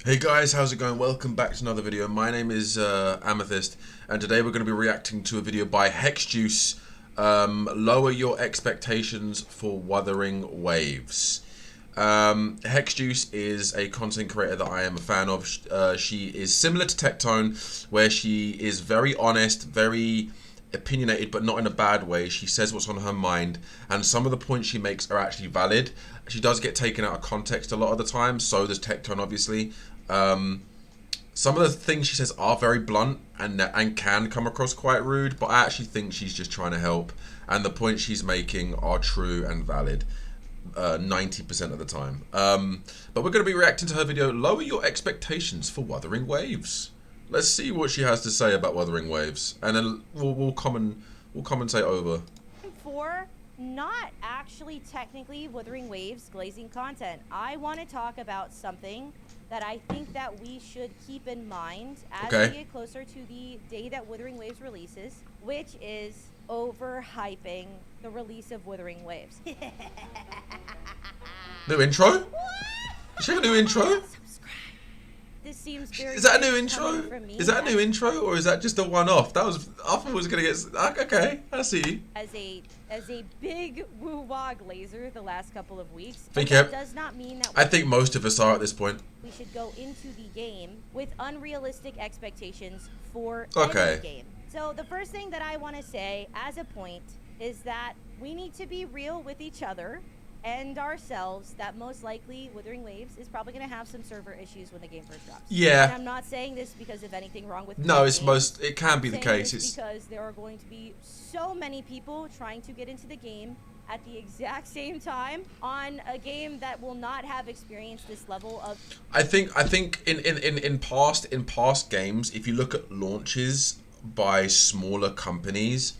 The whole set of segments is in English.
Hey guys, how's it going? Welcome back to another video. My name is Amethyst, and today we're going to be reacting to a video by Hexjuice. Lower your expectations for Wuthering Waves. Hexjuice is a content creator that I am a fan of. She is similar to Tectone, where she is very honest, very opinionated, but not in a bad way. She says what's on her mind, and some of the points she makes are actually valid. She does get taken out of context a lot of the time, so does Tectone, obviously. Some of the things she says are very blunt and can come across quite rude, but I actually think she's just trying to help, and the points she's making are true and valid 90% of the time. But we're going to be reacting to her video, Lower Your Expectations for Wuthering Waves. Let's see what she has to say about Wuthering Waves, and then we'll commentate over. For not actually technically Wuthering Waves glazing content, I want to talk about something that I think that we should keep in mind as we get closer to the day that Wuthering Waves releases, which is overhyping the release of Wuthering Waves. New intro? Is she have a new intro? This seems very. Is that a new intro? Is that a new intro, or is that just a one-off? I thought it was gonna get. Okay, I see. As a big woo-wah glazer the last couple of weeks, that does not mean that. I think most of us are at this point. We should go into the game with unrealistic expectations for any game. So the first thing that I want to say as a point is that we need to be real with each other and ourselves that most likely Wuthering Waves is probably going to have some server issues when the game first drops. Yeah. And I'm not saying this because of anything wrong with No, it can be the case. It's because there are going to be so many people trying to get into the game at the exact same time on a game that will not have experienced this level of. I think in past games, if you look at launches by smaller companies,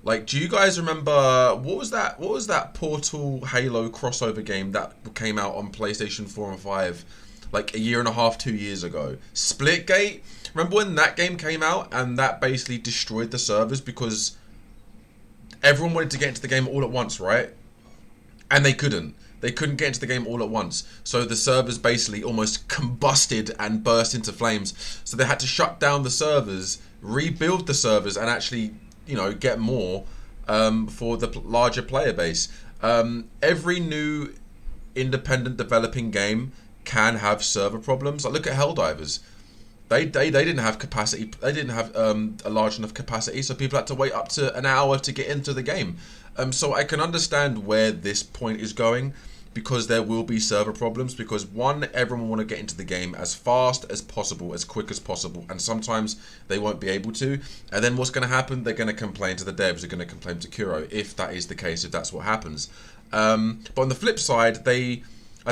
like, do you guys remember what was that Portal Halo crossover game that came out on PlayStation 4 and 5 like a year and a half, 2 years ago? Splitgate. Remember when that game came out and that basically destroyed the servers because everyone wanted to get into the game all at once, right? And they couldn't. They couldn't get into the game all at once. So the servers basically almost combusted and burst into flames. So they had to shut down the servers, rebuild the servers, and actually, you know, get more for the larger player base. Every new independent developing game can have server problems. Like, look at Helldivers. They didn't have capacity. They didn't have a large enough capacity, so people had to wait up to an hour to get into the game. So I can understand where this point is going, because there will be server problems, because one, everyone will want to get into the game as fast as possible, as quick as possible, and sometimes they won't be able to, and then what's going to happen? They're going to complain to the devs, they're going to complain to Kuro, if that is the case, if that's what happens. But on the flip side, I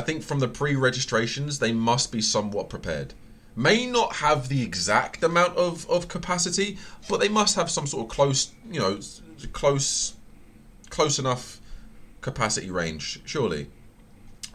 think from the pre-registrations, they must be somewhat prepared. May not have the exact amount of capacity, but they must have some sort of close enough capacity range, surely.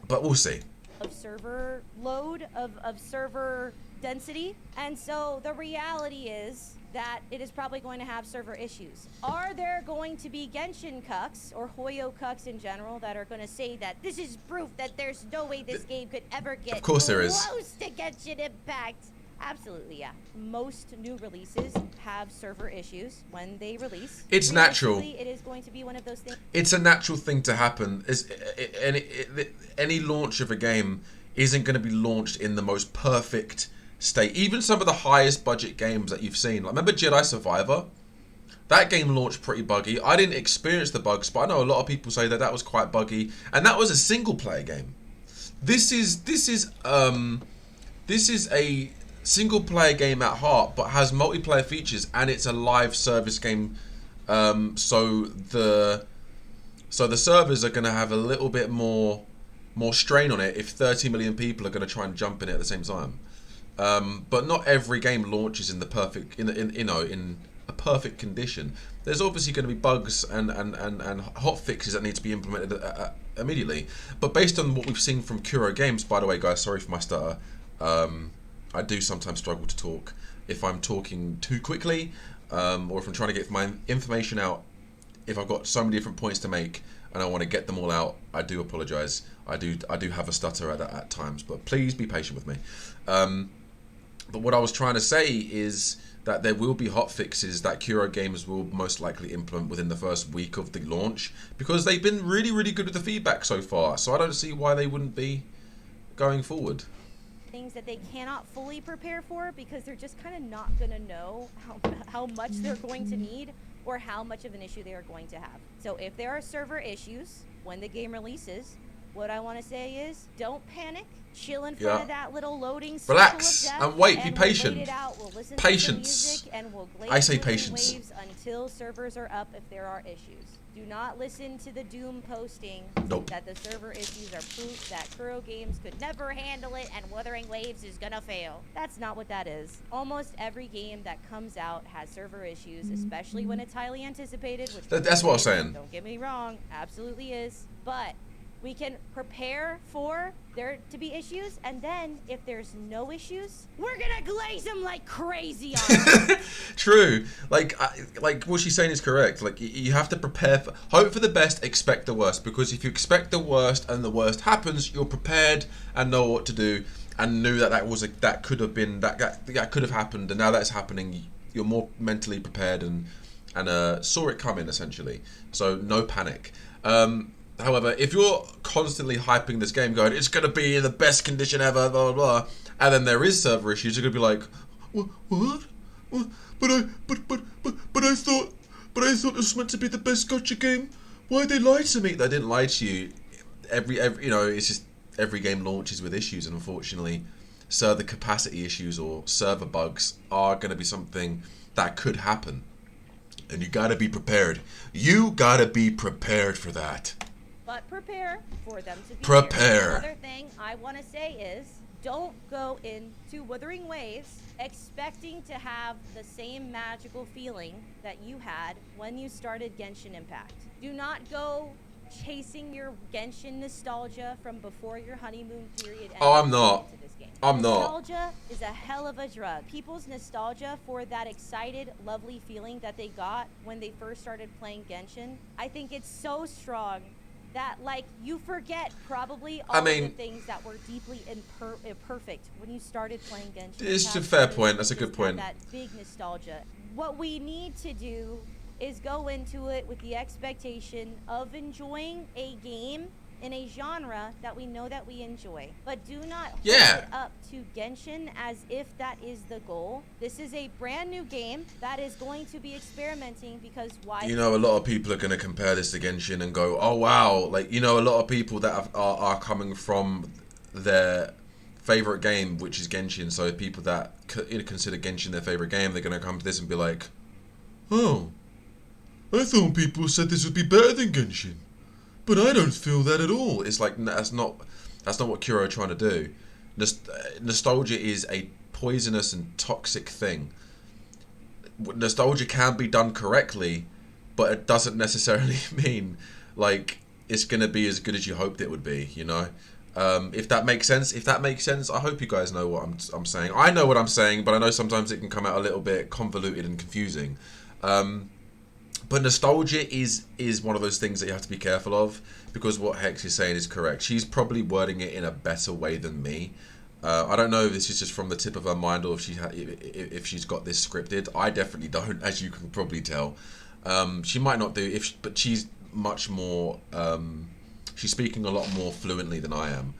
But we'll see. Of server load, of server density. And so the reality is that it is probably going to have server issues. Are there going to be Genshin cucks or Hoyo cucks in general that are going to say that this is proof that there's no way this game could ever get close to Genshin Impact? Absolutely, yeah. Most new releases have server issues when they release. It's natural. It is going to be one of those things. It's a natural thing to happen. Any launch of a game isn't going to be launched in the most perfect state. Even some of the highest budget games that you've seen. Like, remember Jedi Survivor? That game launched pretty buggy. I didn't experience the bugs, but I know a lot of people say that was quite buggy, and that was a single player game. This is a single player game at heart, but has multiplayer features, and it's a live service game. So the servers are going to have a little bit more strain on it if 30 million people are going to try and jump in it at the same time. But not every game launches in the perfect in a perfect condition. There's obviously going to be bugs and hot fixes that need to be implemented immediately. But based on what we've seen from Kuro Games, by the way, guys, sorry for my stutter. I do sometimes struggle to talk if I'm talking too quickly, or if I'm trying to get my information out if I've got so many different points to make and I want to get them all out, I do apologize. I do have a stutter at times, but please be patient with me. But what I was trying to say is that there will be hot fixes that Kuro Games will most likely implement within the first week of the launch, because they've been really, really good with the feedback so far. So I don't see why they wouldn't be going forward. Things that they cannot fully prepare for because they're just kind of not going to know how much they're going to need or how much of an issue they are going to have. So if there are server issues when the game releases, what I want to say is don't panic. Chill in front of that little loading circle Relax of death, and wait. Be patient. We'll wait it out. We'll listen Patience. to the music and we'll glaze I say through the patience. waves until servers are up if there are issues. Do not listen to the doom posting that the server issues are proof that Kuro Games could never handle it and Wuthering Waves is gonna fail. That's not what that is. Almost every game that comes out has server issues, especially when it's highly anticipated. Which That's what I'm saying. Don't get me wrong, absolutely is. But we can prepare for there to be issues, and then if there's no issues, we're gonna glaze them like crazy on True. Like what she's saying is correct. Like you have to prepare for, hope for the best, expect the worst. Because if you expect the worst and the worst happens, you're prepared and know what to do, and knew that could have been that could have happened, and now that's happening. You're more mentally prepared and saw it coming essentially. So no panic. However, if you're constantly hyping this game, going, it's going to be in the best condition ever, blah, blah, blah, and then there is server issues, you're going to be like, what? But I thought this was meant to be the best gacha game. Why'd they lie to me? They didn't lie to you. Every it's just every game launches with issues, and unfortunately, server capacity issues or server bugs are going to be something that could happen. And you got to be prepared. You got to be prepared for that. But prepare for them to be Prepare. Another thing I want to say is don't go into Wuthering Waves expecting to have the same magical feeling that you had when you started Genshin Impact. Do not go chasing your Genshin nostalgia from before your honeymoon period. Oh, I'm not. I'm not. Nostalgia is a hell of a drug. People's nostalgia for that excited, lovely feeling that they got when they first started playing Genshin, I think it's so strong that, like, you forget probably all of the things that were deeply imperfect when you started playing Genshin. It's a fair point. That's a good point. That big nostalgia. What we need to do is go into it with the expectation of enjoying a game in a genre that we know that we enjoy. But do not hold it up to Genshin as if that is the goal. This is a brand new game that is going to be experimenting because why? You know, a lot of people are going to compare this to Genshin and go, oh wow. Like, you know, a lot of people that are coming from their favorite game, which is Genshin. So people that consider Genshin their favorite game, they're going to come to this and be like, oh, I thought people said this would be better than Genshin. But I don't feel that at all. It's like, that's not what Kuro are trying to do. Nostalgia is a poisonous and toxic thing. Nostalgia can be done correctly, but it doesn't necessarily mean like it's gonna be as good as you hoped it would be. You know, if that makes sense. I hope you guys know what I'm saying. I know what I'm saying, but I know sometimes it can come out a little bit convoluted and confusing. But nostalgia is one of those things that you have to be careful of, because what Hex is saying is correct. She's probably wording it in a better way than me. I don't know if this is just from the tip of her mind or if she's got this scripted. I definitely don't, as you can probably tell. She might not do, but she's much more. She's speaking a lot more fluently than I am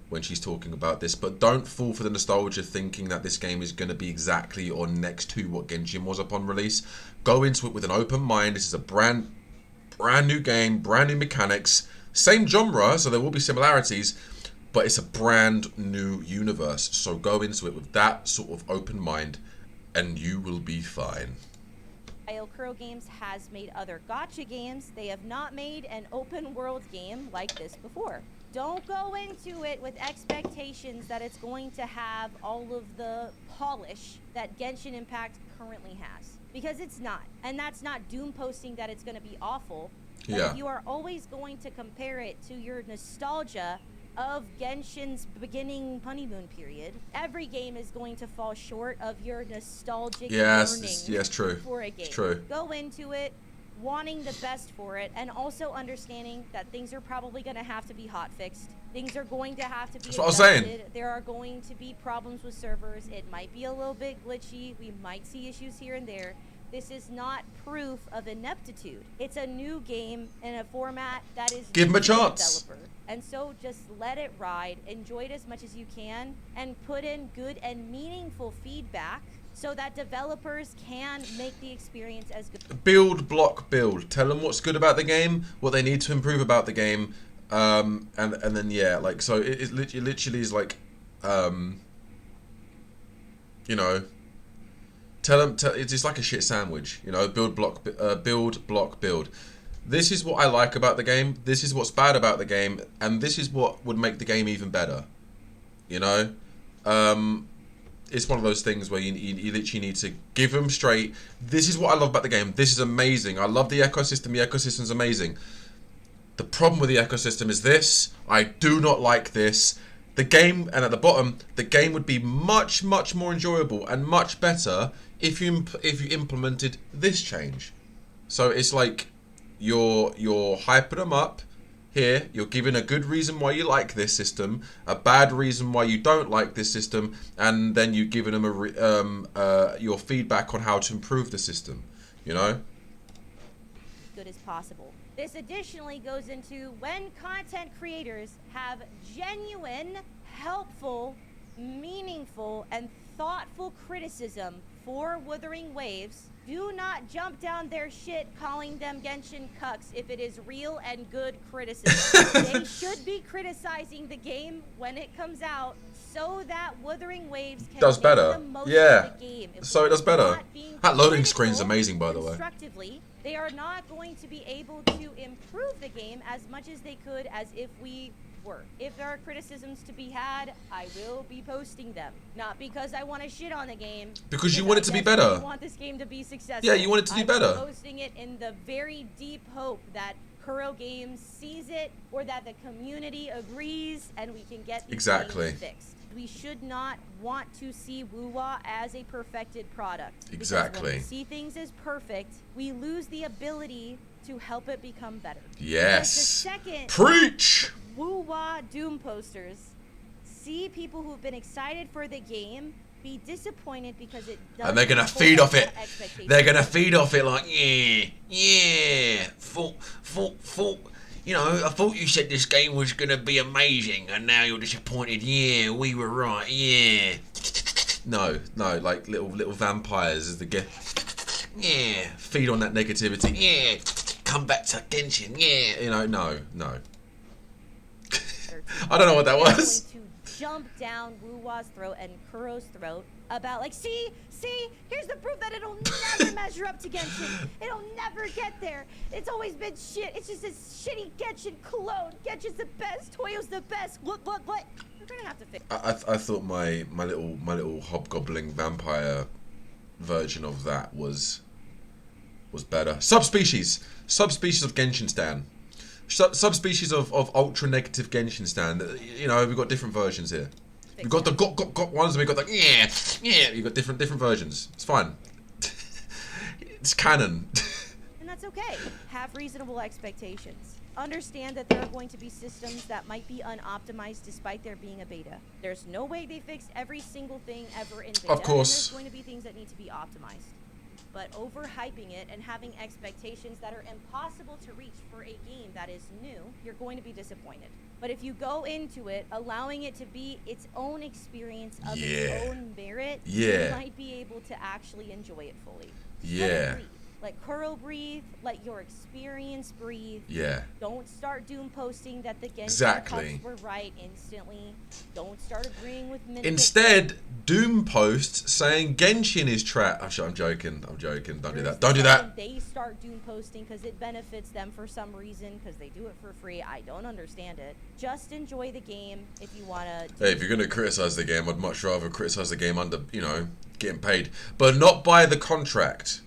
when she's talking about this. But don't fall for the nostalgia thinking that this game is going to be exactly or next to what Genshin was upon release. Go into it with an open mind. This is a brand new game, brand new mechanics, same genre, so there will be similarities, but it's a brand new universe. So go into it with that sort of open mind, and you will be fine. Kuro Games has made other gacha games. They have not made an open world game like this before. Don't go into it with expectations that it's going to have all of the polish that Genshin Impact currently has. Because it's not. And that's not doom posting that it's going to be awful. But if you are always going to compare it to your nostalgia of Genshin's beginning honeymoon period, every game is going to fall short of your nostalgic yearning yes, true. for a game. It's true. Go into it wanting the best for it, and also understanding that things are probably going to have to be hot fixed. Things are going to have to be That's what I was saying. adjusted. There are going to be problems with servers. It might be a little bit glitchy. We might see issues here and there. This is not proof of ineptitude. It's a new game in a format that is Give 'em a new to the chance. developer. And so just let it ride, enjoy it as much as you can, and put in good and meaningful feedback so that developers can make the experience as good. Build, block, build. Tell them what's good about the game, what they need to improve about the game, and then yeah, like, so it literally is like, you know, it's just like a shit sandwich, you know. Build, block, build, block, build. This is what I like about the game. This is what's bad about the game, and this is what would make the game even better. You know, it's one of those things where you literally need to give them straight. This is what I love about the game. This is amazing. I love the ecosystem. The ecosystem's amazing. The problem with the ecosystem is this. I do not like this. The game, and at the bottom, the game would be much, much more enjoyable and much better if you implemented this change. So it's like you're hyping them up. Here, you're giving a good reason why you like this system, a bad reason why you don't like this system, and then you're giving them your feedback on how to improve the system, you know? Good as possible. This additionally goes into when content creators have genuine, helpful, meaningful, and thoughtful criticism for Wuthering Waves, do not jump down their shit calling them Genshin cucks if it is real and good criticism. They should be criticizing the game when it comes out so that Wuthering Waves can does make better. the most Yeah. of the game. If So it does they're better. not being That loading critical screen's amazing, by the way. constructively, they are not going to be able to improve the game as much as they could as if we were. If there are criticisms to be had, I will be posting them. Not because I want to shit on the game. Because you want it to be better. I want this game to be successful. Yeah, you want it to do better. I'm posting it in the very deep hope that Kuro Games sees it, or that the community agrees, and we can get these Exactly. things fixed. We should not want to see Wuwa as a perfected product. Exactly. Because when we see things as perfect, we lose the ability to help it become better. Yes. Because the second Preach! Wuwa Doom posters see people who've been excited for the game be disappointed because it doesn't. And they're gonna hold feed up off it. to expectations. They're gonna feed off it like, yeah. Thought. You know, I thought you said this game was gonna be amazing, and now you're disappointed. Yeah, we were right. Yeah. No, like little vampires is the gift. Yeah, feed on that negativity. Yeah, come back to Genshin. Yeah, you know, no. I don't know what that was. Going to jump down Wuwa's throat and Kuro's throat about like, see, here's the proof that it'll never measure up to Genshin. It'll never get there. It's always been shit. It's just this shitty Genshin clone. Genshin's the best. Toyo's the best. Look. We're gonna have to fix. I thought my little hobgoblin vampire version of that was better. Subspecies of Genshin Stan. Subspecies of ultra negative Genshin Stan. You know, we've got different versions here. We've got the got ones, and we've got the yeah. You've got different versions. It's fine. It's canon. And that's okay. Have reasonable expectations. Understand that there are going to be systems that might be unoptimized despite there being a beta. There's no way they fix every single thing ever in beta. Of course. And there's going to be things that need to be optimized. But overhyping it and having expectations that are impossible to reach for a game that is new, you're going to be disappointed. But if you go into it allowing it to be its own experience of its own merit, you might be able to actually enjoy it fully. Yeah. Let Kuro breathe. Let your experience breathe. Yeah. Don't start doom posting that the Genshin cups were right instantly. Don't start agreeing with Mythic. Instead, doom post saying Genshin is trash. I'm joking. Don't do that. Don't do that. They start doom posting because it benefits them for some reason because they do it for free. I don't understand it. Just enjoy the game if you want to. Hey, if you're going to criticize the game, I'd much rather criticize the game under, getting paid. But not by the contract.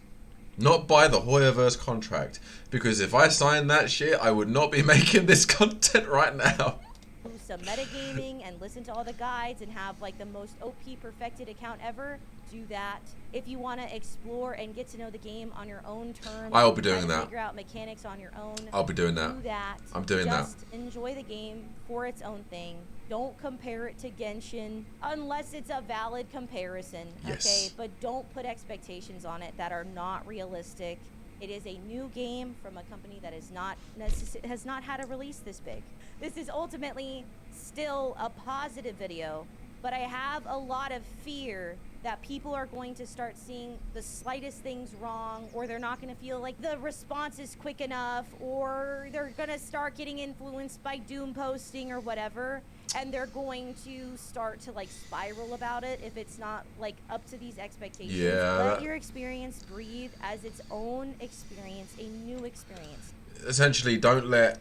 Not by the Hoyoverse contract. Because if I signed that shit, I would not be making this content right now. Who some metagaming and listen to all the guides and have like the most OP perfected account ever, do that. If you want to explore and get to know the game on your own terms, I'll be doing that. Figure out mechanics on your own. I'll be doing that. Do that. I'm doing that. Just enjoy the game for its own thing. Don't compare it to Genshin unless it's a valid comparison. Yes. Okay, but don't put expectations on it that are not realistic. It is a new game from a company that is has not had a release this big. This is ultimately still a positive video, but I have a lot of fear that people are going to start seeing the slightest things wrong, or they're not going to feel like the response is quick enough, or they're going to start getting influenced by doom posting or whatever, and they're going to start to like spiral about it if it's not like up to these expectations. Yeah. Let your experience breathe as its own experience, a new experience. Essentially, don't let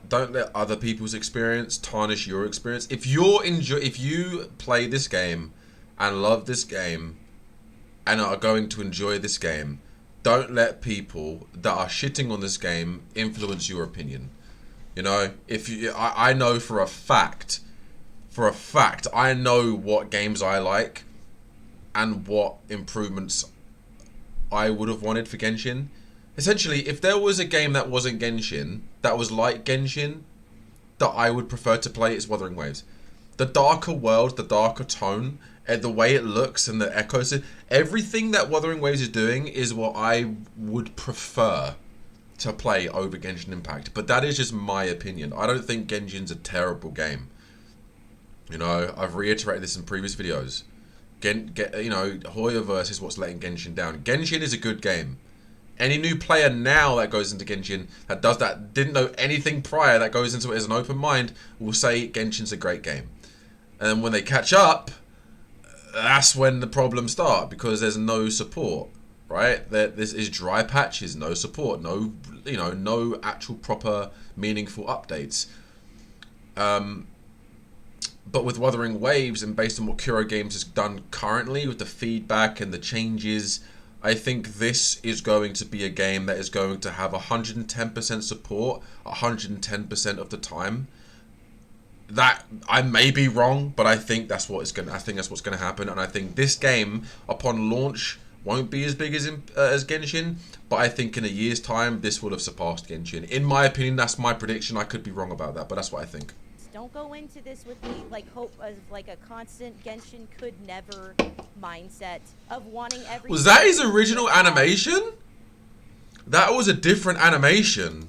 other people's experience tarnish your experience. If you play this game and love this game and are going to enjoy this game, don't let people that are shitting on this game influence your opinion. You know, I know for a fact, I know what games I like and what improvements I would have wanted for Genshin. Essentially, if there was a game that wasn't Genshin, that was like Genshin, that I would prefer to play, it's Wuthering Waves. The darker world, the darker tone, and the way it looks and the echoes, everything that Wuthering Waves is doing is what I would prefer to play over Genshin Impact. But that is just my opinion. I don't think Genshin's a terrible game. You know, I've reiterated this in previous videos. Hoyoverse is what's letting Genshin down. Genshin is a good game. Any new player now that goes into Genshin that didn't know anything prior, that goes into it as an open mind, will say Genshin's a great game. And then when they catch up, that's when the problems start, because there's no support, right? This is dry patches, no support, no actual proper meaningful updates. But with Wuthering Waves, and based on what Kuro Games has done currently with the feedback and the changes, I think this is going to be a game that is going to have 110% support 110% of the time. That I may be wrong, but I think that's what's going to happen, and I think this game upon launch won't be as big as Genshin, but I think in a year's time this will have surpassed Genshin. In my opinion, that's my prediction. I could be wrong about that, but that's what I think. Don't go into this with the hope of like a constant Genshin could never mindset of wanting everything. Was that his original animation? That was a different animation.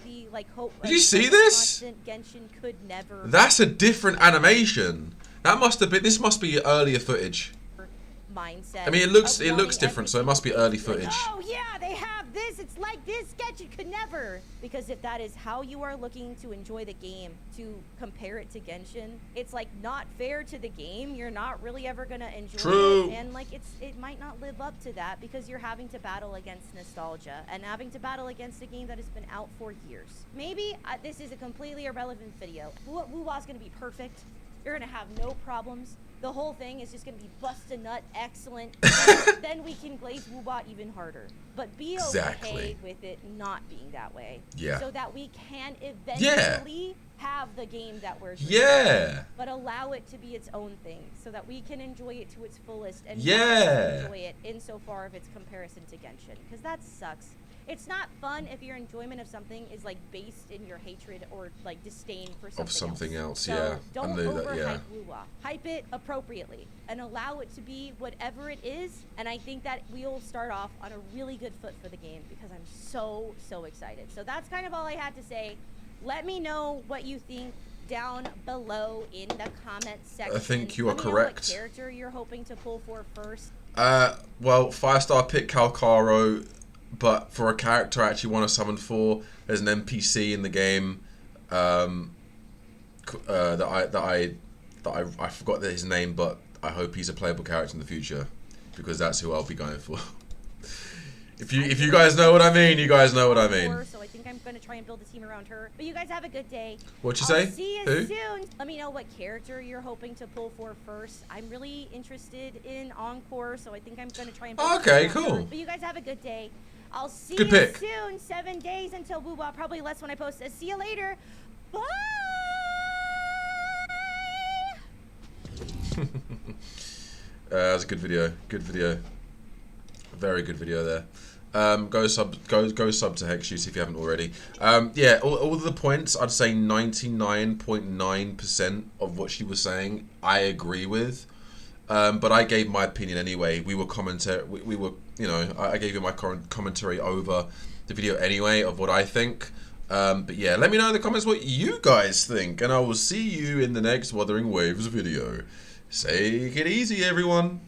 The hope. Did you see this? Constant Genshin could never. That's a different animation. This must be earlier footage. Mindset. I mean, it looks different, so it must be early footage. Like, oh yeah, they have this. It's like this. Genshin could never. Because if that is how you are looking to enjoy the game, to compare it to Genshin, it's like not fair to the game. You're not really ever gonna enjoy it, and like it might not live up to that because you're having to battle against nostalgia and having to battle against a game that has been out for years. Maybe this is a completely irrelevant video. Wuwa's gonna be perfect. You're gonna have no problems. The whole thing is just going to be bust a nut, excellent. Then we can glaze Wubot even harder. But be okay with it not being that way. Yeah. So that we can eventually have the game that we're dreaming. Yeah. But allow it to be its own thing so that we can enjoy it to its fullest and enjoy it insofar of its comparison to Genshin. Because that sucks. It's not fun if your enjoyment of something is like based in your hatred or like disdain for something else. So yeah. Don't overhype Wuwa. Hype it appropriately and allow it to be whatever it is. And I think that we'll start off on a really good foot for the game because I'm so excited. So that's kind of all I had to say. Let me know what you think down below in the comment section. I think you are correct. What character you're hoping to pull for first? Well, 5-star pick Calcaro. But for a character I actually want to summon for, there's an NPC in the game that I forgot his name, but I hope he's a playable character in the future because that's who I'll be going for. If you guys know what I mean, you guys know what I mean. So I think I'm going to try and build a team around her. But you guys have a good day. What'd you say? See you soon. Let me know what character you're hoping to pull for first. I'm really interested in Encore, so I think I'm going to try and build okay, cool. But you guys have a good day. I'll see Good you pick. soon. 7 days until Wuwa, probably less when I post this. See you later. Bye. That was a good video. Good video. Very good video there. Go sub to Hexjuice if you haven't already. Yeah, all of the points, I'd say 99.9% of what she was saying, I agree with. But I gave my opinion anyway. We were I gave you my commentary over the video anyway of what I think. But yeah, let me know in the comments what you guys think, and I will see you in the next Wuthering Waves video. Take it easy, everyone.